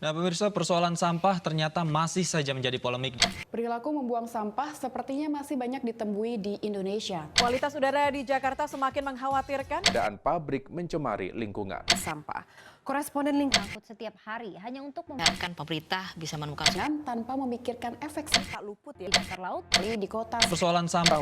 Nah, pemirsa, persoalan sampah ternyata masih saja menjadi polemik. Perilaku membuang sampah sepertinya masih banyak ditemui di Indonesia. Kualitas udara di Jakarta semakin mengkhawatirkan. Keadaan pabrik mencemari lingkungan. Sampah. Koresponden lingkungan Setiap hari hanya untuk membiarkan pemerintah bisa menemukan Tanpa memikirkan efek tak luput ya. di dasar laut. di kota. Persoalan sampah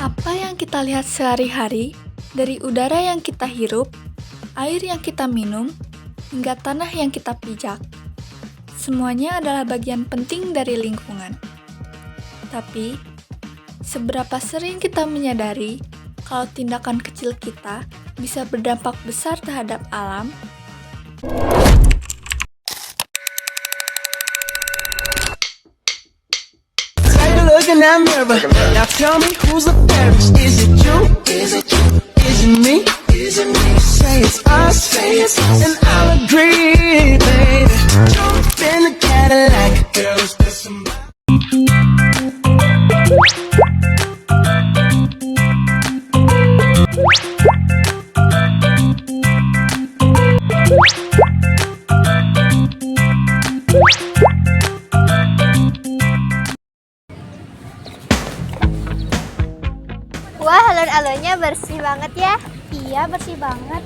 Apa yang kita lihat sehari-hari, dari udara yang kita hirup, air yang kita minum, hingga tanah yang kita pijak, semuanya adalah bagian penting dari lingkungan. Tapi, seberapa sering kita menyadari kalau tindakan kecil kita bisa berdampak besar terhadap alam? Look in that mirror. Now tell me who's the fairest? Is it you? Is it you? Is it me? Is it me? Say it's us, and I'll agree, baby. Jump in the Cadillac. Girl, is there somebody? Wah, alun-alunnya bersih banget ya. Iya, bersih banget.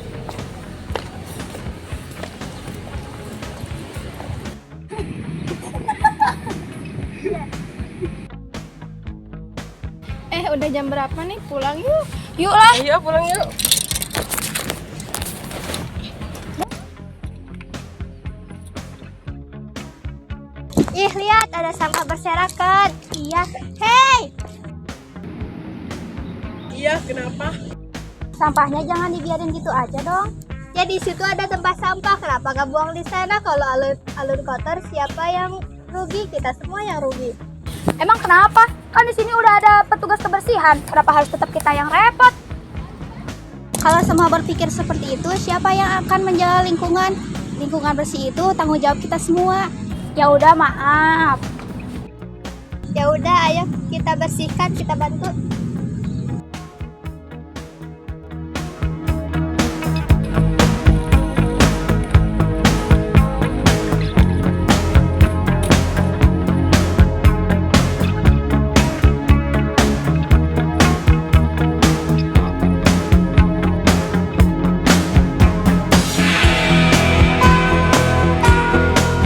Udah jam berapa nih? Pulang yuk. Yuk lah. Iya, pulang yuk. Ih, lihat ada sampah berserakan. Iya. Hey, Iya, kenapa? sampahnya jangan dibiarin gitu aja dong. Ya di situ ada tempat sampah. Kenapa nggak buang di sana? Kalau alun kotor, siapa yang rugi? Kita semua yang rugi. Emang kenapa? Kan di sini udah ada petugas kebersihan. Kenapa harus tetap kita yang repot? Kalau semua berpikir seperti itu, siapa yang akan menjaga lingkungan? Lingkungan bersih itu tanggung jawab kita semua. Ya udah, maaf. Ya udah, ayo kita bersihkan, kita bantu.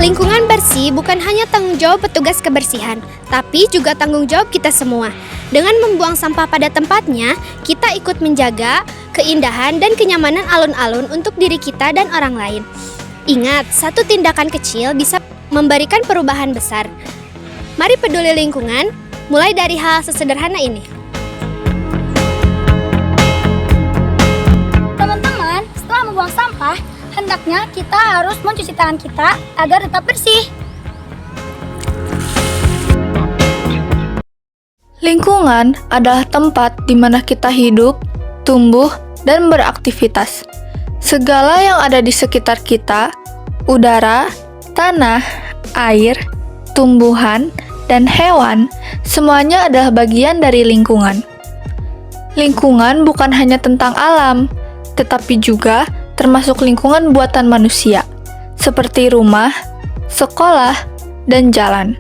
Lingkungan bersih bukan hanya tanggung jawab petugas kebersihan, tapi juga tanggung jawab kita semua. Dengan membuang sampah pada tempatnya, kita ikut menjaga keindahan dan kenyamanan alun-alun untuk diri kita dan orang lain. Ingat, satu tindakan kecil bisa memberikan perubahan besar. Mari peduli lingkungan, mulai dari hal sesederhana ini. Teman-teman, setelah membuang sampah, hendaknya kita harus mencuci tangan kita agar tetap bersih. Lingkungan adalah tempat di mana kita hidup, tumbuh, dan beraktivitas. Segala yang ada di sekitar kita, udara, tanah, air, tumbuhan, dan hewan, semuanya adalah bagian dari lingkungan. Lingkungan bukan hanya tentang alam, tetapi juga termasuk lingkungan buatan manusia, seperti rumah, sekolah, dan jalan.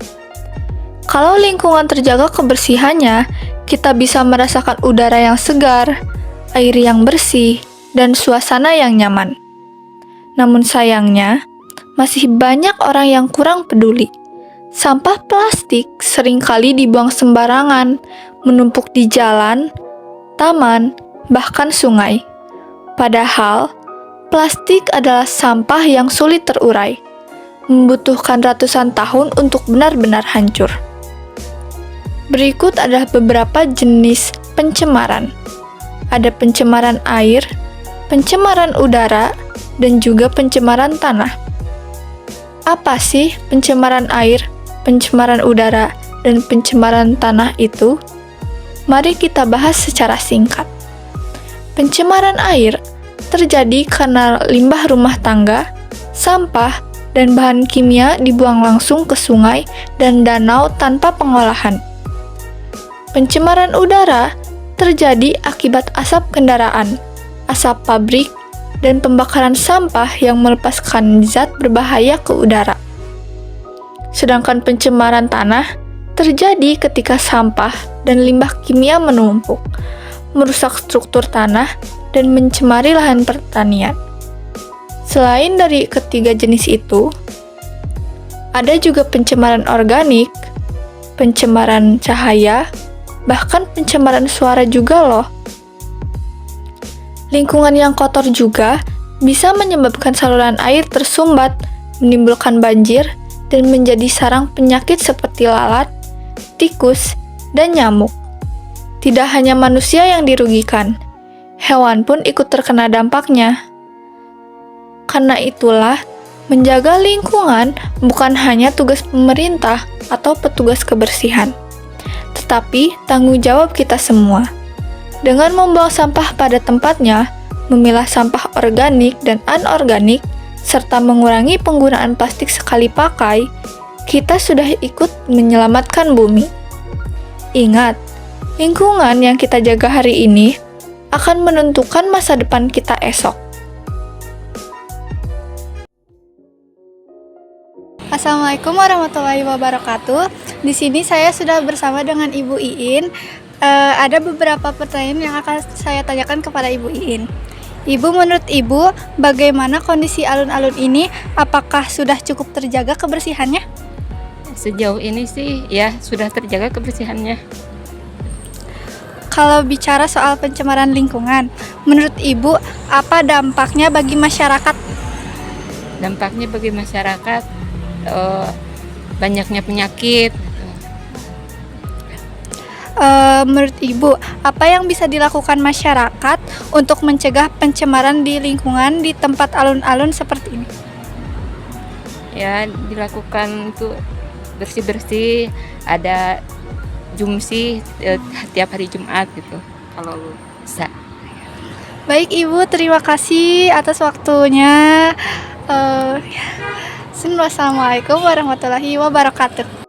Kalau lingkungan terjaga kebersihannya, kita bisa merasakan udara yang segar, air yang bersih, dan suasana yang nyaman. Namun sayangnya, masih banyak orang yang kurang peduli. Sampah plastik seringkali dibuang sembarangan, menumpuk di jalan, taman, bahkan sungai. Padahal, plastik adalah sampah yang sulit terurai, membutuhkan ratusan tahun untuk benar-benar hancur. Berikut adalah beberapa jenis pencemaran. Ada pencemaran air, pencemaran udara, dan juga pencemaran tanah. Apa sih pencemaran air, pencemaran udara, dan pencemaran tanah itu? Mari kita bahas secara singkat. Pencemaran air terjadi karena limbah rumah tangga, sampah, dan bahan kimia dibuang langsung ke sungai dan danau tanpa pengolahan. Pencemaran udara terjadi akibat asap kendaraan, asap pabrik, dan pembakaran sampah yang melepaskan zat berbahaya ke udara. Sedangkan pencemaran tanah terjadi ketika sampah dan limbah kimia menumpuk, merusak struktur tanah, dan mencemari lahan pertanian. Selain dari ketiga jenis itu, ada juga pencemaran organik, pencemaran cahaya, bahkan pencemaran suara juga loh. Lingkungan yang kotor juga bisa menyebabkan saluran air tersumbat, menimbulkan banjir, dan menjadi sarang penyakit seperti lalat, tikus, dan nyamuk. Tidak hanya manusia yang dirugikan, hewan pun ikut terkena dampaknya. Karena itulah, menjaga lingkungan bukan hanya tugas pemerintah atau petugas kebersihan, tetapi tanggung jawab kita semua. Dengan membuang sampah pada tempatnya, memilah sampah organik dan anorganik, serta mengurangi penggunaan plastik sekali pakai, kita sudah ikut menyelamatkan bumi. Ingat, lingkungan yang kita jaga hari ini akan menentukan masa depan kita esok. Assalamualaikum warahmatullahi wabarakatuh. Di sini saya sudah bersama dengan Ibu Iin. Ada beberapa pertanyaan yang akan saya tanyakan kepada Ibu Iin. Ibu, menurut Ibu, bagaimana kondisi alun-alun ini? Apakah sudah cukup terjaga kebersihannya? Sejauh ini sih ya sudah terjaga kebersihannya. Kalau bicara soal pencemaran lingkungan, menurut Ibu, apa dampaknya bagi masyarakat? Dampaknya bagi masyarakat banyaknya penyakit. Menurut Ibu, apa yang bisa dilakukan masyarakat untuk mencegah pencemaran di lingkungan di tempat alun-alun seperti ini? Ya, dilakukan itu bersih-bersih, ada jumsi tiap hari Jumat gitu, kalau bisa. Baik Ibu, terima kasih atas waktunya. Assalamualaikum warahmatullahi wabarakatuh.